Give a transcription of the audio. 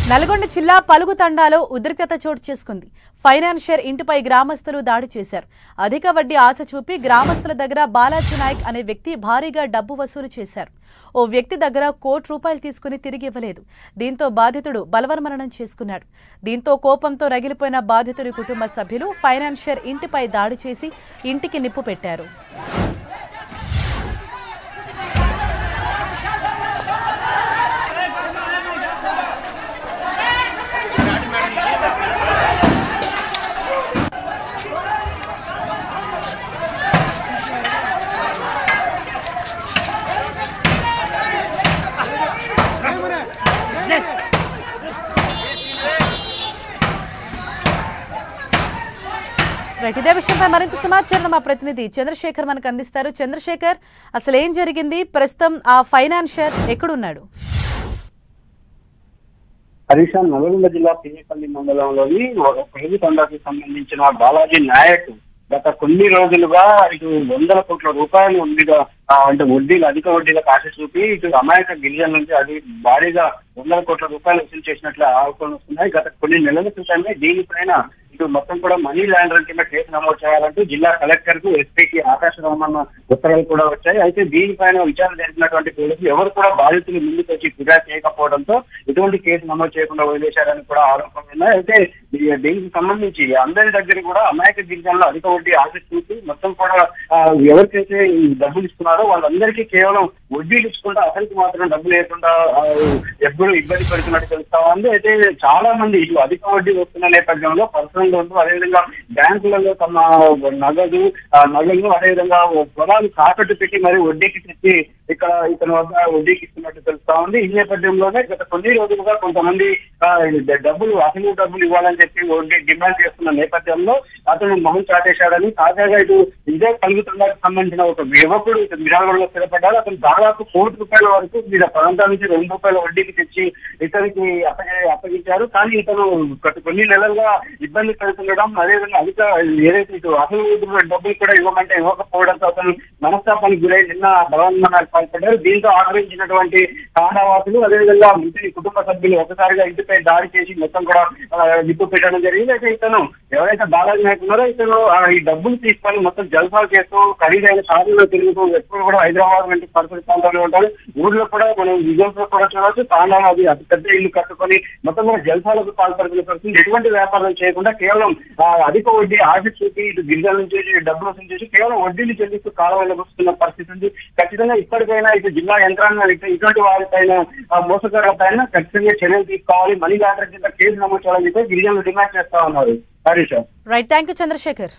నల్గొండ జిల్లా పలుగు తండాలో ఉద్రిక్తత చోటు చేసుకుంది. ఫైనాన్షియర్ ఇంటిపై గ్రామస్తులు దాడి చేశారు. అధిక వడ్డీ ఆశ చూపి గ్రామస్తుల దగ్గర బాలాజీ నాయక్ అనే వ్యక్తి భారీగా డబ్బు వసూలు చేశారు. ఓ వ్యక్తి దగ్గర ₹1 కోటి తీసుకుని తిరిగి ఇవ్వలేదు. దీంతో బాధితుడు బలవన్మరణం చేసుకున్నాడు. దీంతో కోపంతో రగిలిపోయిన బాధితుడి కుటుంబ సభ్యులు ఫైనాన్షియర్ ఇంటిపై దాడి చేసి ఇంటికి నిప్పు పెట్టారు. ఇదే విషయంపై మరింత సమాచారం మా ప్రతినిధి చంద్రశేఖర్ మనకు అందిస్తారు. చంద్రశేఖర్, అసలు ఏం జరిగింది? ప్రస్తుతం ఆ ఫైనాన్షియర్ ఎక్కడున్నాడు? హరీష్, నల్గొండ జిల్లా పినిపల్లి మండలంలోని పలుగు తండాకి సంబంధించిన బాలాజీ నాయక్ గత కొన్ని రోజులుగా ఇటు ₹100 కోట్ల అంటే వడ్డీలు, అధిక వడ్డీలకు ఆశ చూపి ఇటు అమాయక గిరిజనుల నుంచి అది భారీగా ₹100 కోట్ల వసూలు చేసినట్లు ఆరోపణలు వస్తున్నాయి. గత కొన్ని నెలల క్రితమే దీనిపైన ఇటు మొత్తం కూడా మనీ లాండరింగ్ కింద కేసు నమోదు చేయాలంటూ జిల్లా కలెక్టర్ కు ఎస్పీకి ఆకాశ రామన్న ఉత్తర్వులు కూడా వచ్చాయి. అయితే దీనిపైన విచారణ జరిపినటువంటి పోలీసులు ఎవరు కూడా బాధితులు ముందుకు వచ్చి ఫిర్యాదు చేయకపోవడంతో ఎటువంటి కేసు నమోదు చేయకుండా వదిలేశారని కూడా ఆరోపణలు ఉన్నాయి. అయితే దీనికి సంబంధించి అందరి దగ్గర కూడా అమాయక గిరిజనులు అధిక వడ్డీ ఆశ చూసి మొత్తం కూడా ఎవరికైతే ఈ డబ్బులు ఇస్తున్నారో వాళ్ళందరికీ కేవలం వడ్డీలు ఇచ్చుకుంటా అసలుకి మాత్రం డబ్బులు లేకుండా ఎప్పుడు ఇబ్బంది పడుతున్నట్టు తెలుస్తా ఉంది. అయితే చాలా మంది ఇటు అధిక వడ్డీ వస్తున్న నేపథ్యంలో పర్సనల్ లోన్స్, అదేవిధంగా బ్యాంకులలో తమ నగలు అదేవిధంగా పొలాలు తాకట్టు పెట్టి మరి వడ్డీకి తెచ్చి ఇతని వద్ద వడ్డీకి ఇస్తున్నట్టు తెలుస్తా ఉంది. ఈ నేపథ్యంలోనే గత కొన్ని రోజులుగా కొంతమంది అసలు డబ్బులు ఇవ్వాలని చెప్పి వడ్డీ డిమాండ్ చేస్తున్న నేపథ్యంలో అతను మొహం చాటేశాడని తాజాగా ఇటు ఇదే పలుగు తండాకు సంబంధించిన ఒక యువకుడు ఇటు మిరాగూడలో స్థిరపడ్డాడు. అతను దాదాపు ₹1 వరకు మీద ప్రాంతాల నుంచి ₹2 వడ్డీకి తెచ్చి ఇతనికి అప్పగించారు. కానీ ఇతను గత కొన్ని నెలలుగా ఇబ్బంది పడుతుండడం, అదేవిధంగా ఏదైతే ఇటు అసలు డబ్బులు కూడా ఇవ్వమంటే ఇవ్వకపోవడంతో అతను మనస్తాపానికి గురై నిన్న బలవన్మరణానికి పాల్పడ్డారు. దీంతో ఆగ్రహించినటువంటి తాండావాసులు అదేవిధంగా ఇంటి కుటుంబ సభ్యులు ఒకసారిగా ఇంటిపై దాడి చేసి మొత్తం కూడా నిప్పు పెట్టడం జరిగింది. అయితే ఇతను ఎవరైతే బాలాజీ నాయక్ ఉన్నారో ఇతను ఈ డబ్బులు తీసుకొని మొత్తం జల్సాలు చేస్తూ ఖరీదైన షాపుల్లో తిరుగుతూ ఎప్పుడు కూడా హైదరాబాద్ వంటి పరిసర ప్రాంతాల్లో ఉంటారు. ఊర్లో కూడా మనం విజయంలో కూడా చూడవచ్చు. తాండాలో అది అతి పెద్ద ఇల్లు కట్టుకొని మొత్తం కూడా జల్సాలకు పాల్పడుతున్న పరిస్థితి. ఎటువంటి వ్యాపారం చేయకుండా కేవలం అధిక వడ్డీ ఆశ చూపి ఇటు గిరిజనుల నుంచి డబ్బులు వసూలు చేసి కేవలం వడ్డీలు చెల్లిస్తూ కాలం వెళ్ళబోస్తున్న పరిస్థితి ఉంది. ఖచ్చితంగా ఇప్పటికైనా ఇటు జిల్లా యంత్రాంగం ఇటువంటి వారిపైన మోసగారులపైన ఖచ్చితంగా చర్యలు తీసుకోవాలి. మనీ లాండరింగ్ కింద కేసు నమోదు చేయాలని చెప్పి గిరిజనులు డిమాండ్ చేస్తా ఉన్నారు. Harish, right, thank you Chandrasekhar.